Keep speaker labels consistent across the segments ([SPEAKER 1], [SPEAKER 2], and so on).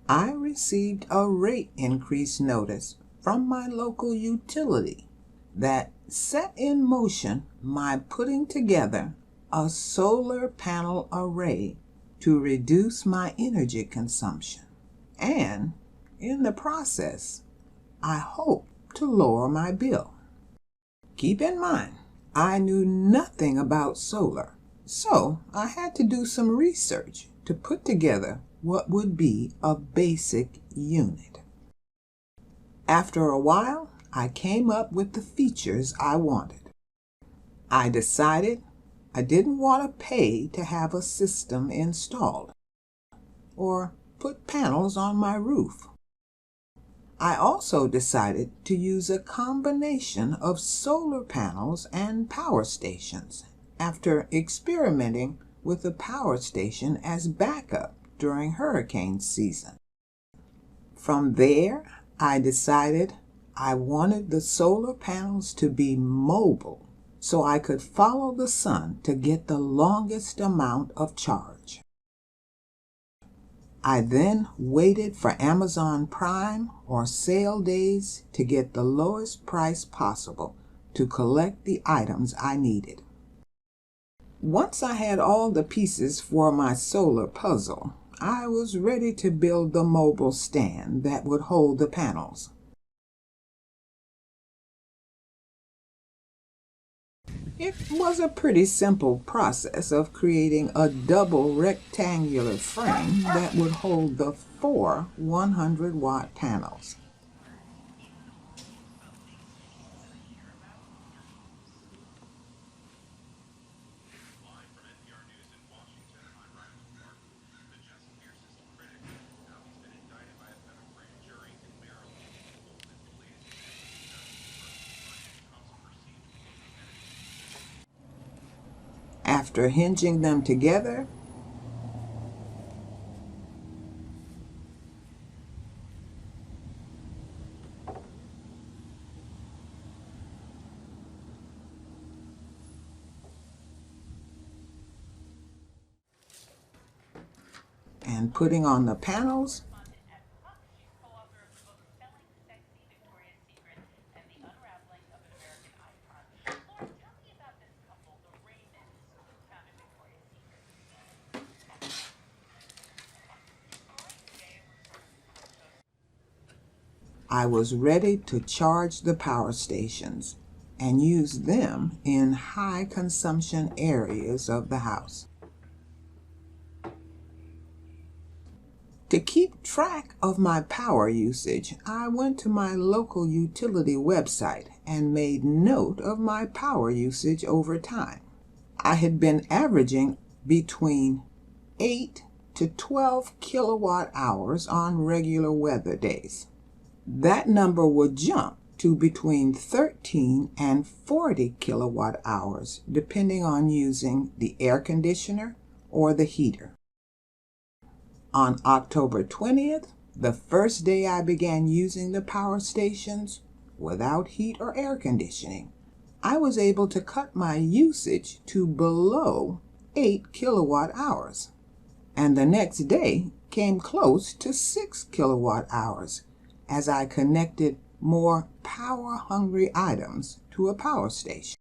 [SPEAKER 1] I received a rate increase notice from my local utility that set in motion my putting together a solar panel array to reduce my energy consumption, and in the process, I hope to lower my bill. Keep in mind, I knew nothing about solar, so I had to do some research to put together what would be a basic unit. After a while, I came up with the features I wanted. I decided I didn't want to pay to have a system installed or put panels on my roof. I also decided to use a combination of solar panels and power stations after experimenting with a power station as backup during hurricane season. From there, I decided I wanted the solar panels to be mobile so I could follow the sun to get the longest amount of charge. I then waited for Amazon Prime or sale days to get the lowest price possible to collect the items I needed. Once I had all the pieces for my solar puzzle, I was ready to build the mobile stand that would hold the panels. It was a pretty simple process of creating a double rectangular frame that would hold the 4 100-watt panels. After hinging them together, and putting on the panels, I was ready to charge the power stations and use them in high consumption areas of the house. To keep track of my power usage, I went to my local utility website and made note of my power usage over time. I had been averaging between 8 to 12 kilowatt hours on regular weather days. That number would jump to between 13 and 40 kilowatt hours, depending on using the air conditioner or the heater. On October 20th, the first day I began using the power stations without heat or air conditioning, I was able to cut my usage to below 8 kilowatt hours. And the next day came close to 6 kilowatt hours as I connected more power-hungry items to a power station.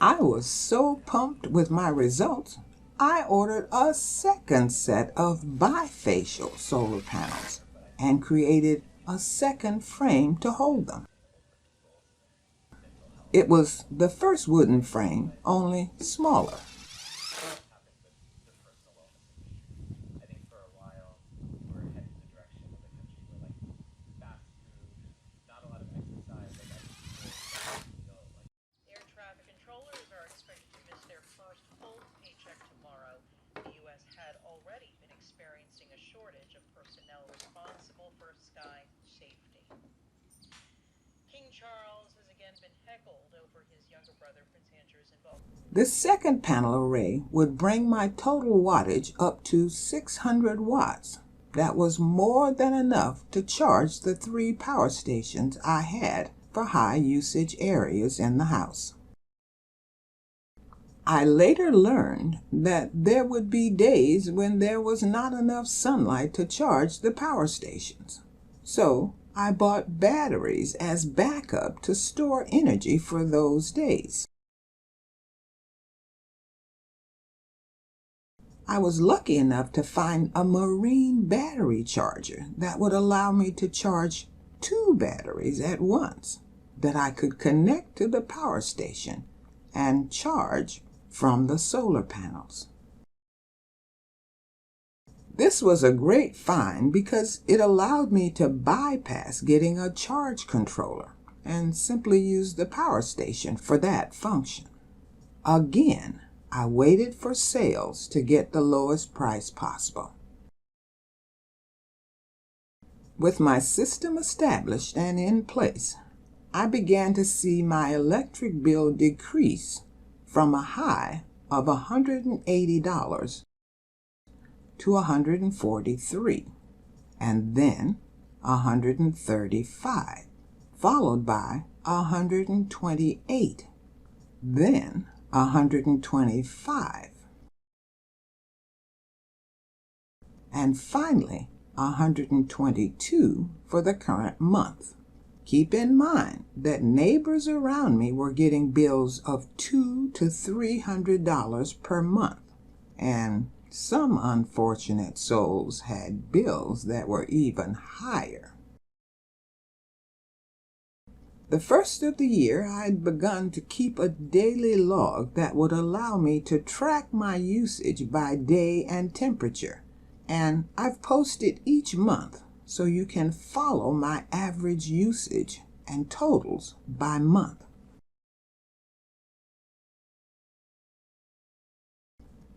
[SPEAKER 1] I was so pumped with my results, I ordered a second set of bifacial solar panels and created a second frame to hold them. It was the first wooden frame, only smaller.
[SPEAKER 2] Already been experiencing a shortage of personnel responsible for sky safety. King Charles has again been heckled over his younger brother Prince Andrew's involvement.
[SPEAKER 1] The second panel array would bring my total wattage up to 600 watts. That was more than enough to charge the 3 power stations I had for high usage areas in the house. I later learned that there would be days when there was not enough sunlight to charge the power stations. So I bought batteries as backup to store energy for those days. I was lucky enough to find a marine battery charger that would allow me to charge 2 batteries at once that I could connect to the power station and charge from the solar panels. This was a great find because it allowed me to bypass getting a charge controller and simply use the power station for that function. Again, I waited for sales to get the lowest price possible. With my system established and in place, I began to see my electric bill decrease from a high of $180 to $143, and then $135, followed by $128, then $125, and finally $122 for the current month. Keep in mind that neighbors around me were getting bills of $200 to $300 per month, and some unfortunate souls had bills that were even higher. The first of the year, I'd begun to keep a daily log that would allow me to track my usage by day and temperature, and I've posted each month so you can follow my average usage and totals by month.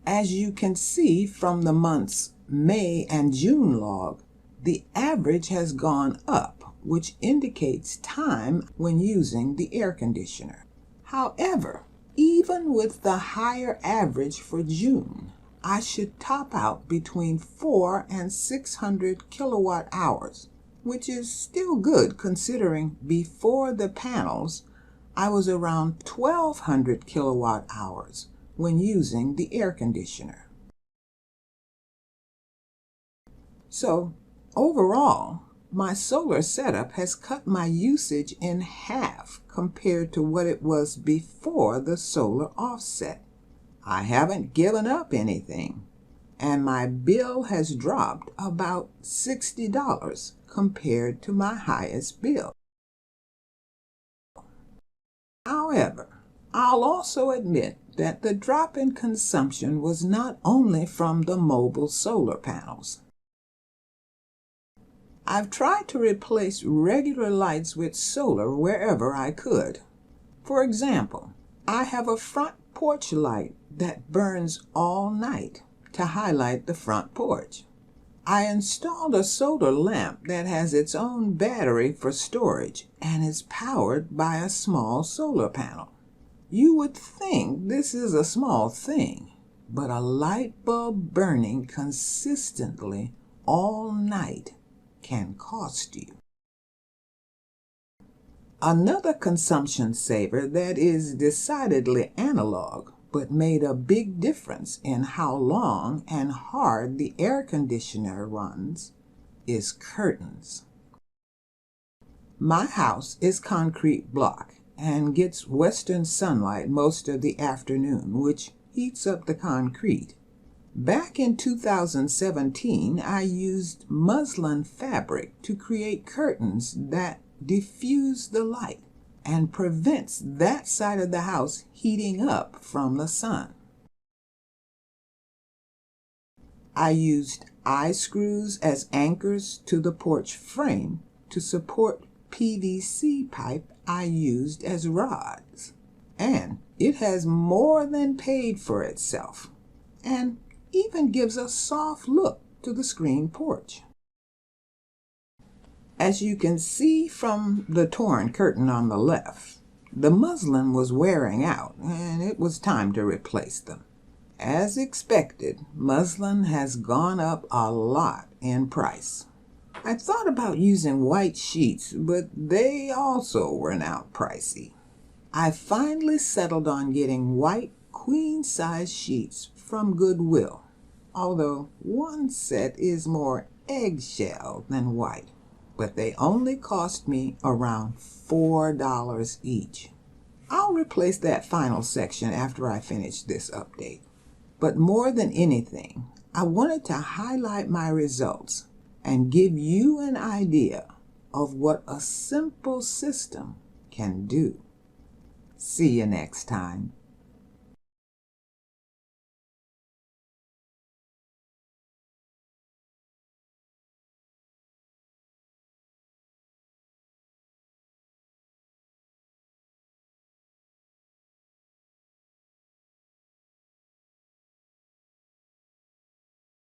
[SPEAKER 1] As you can see from the months May and June log, the average has gone up, which indicates time when using the air conditioner. However, even with the higher average for June, I should top out between 400 and 600 kilowatt hours, which is still good considering before the panels I was around 1200 kilowatt hours when using the air conditioner. So overall, my solar setup has cut my usage in half compared to what it was before the solar offset. I haven't given up anything, and my bill has dropped about $60 compared to my highest bill. However, I'll also admit that the drop in consumption was not only from the mobile solar panels. I've tried to replace regular lights with solar wherever I could. For example, I have a front porch light that burns all night to highlight the front porch. I installed a solar lamp that has its own battery for storage and is powered by a small solar panel. You would think this is a small thing, but a light bulb burning consistently all night can cost you. Another consumption saver that is decidedly analog but made a big difference in how long and hard the air conditioner runs is curtains. My house is concrete block and gets western sunlight most of the afternoon, which heats up the concrete. Back in 2017, I used muslin fabric to create curtains that diffuse the light and prevents that side of the house heating up from the sun. I used I-screws as anchors to the porch frame to support PVC pipe I used as rods, and it has more than paid for itself and even gives a soft look to the screen porch. As you can see from the torn curtain on the left, the muslin was wearing out and it was time to replace them. As expected, muslin has gone up a lot in price. I thought about using white sheets, but they also were now pricey. I finally settled on getting white queen-size sheets from Goodwill, although one set is more eggshell than white, but they only cost me around $4 each. I'll replace that final section after I finish this update. But more than anything, I wanted to highlight my results and give you an idea of what a simple system can do. See you next time.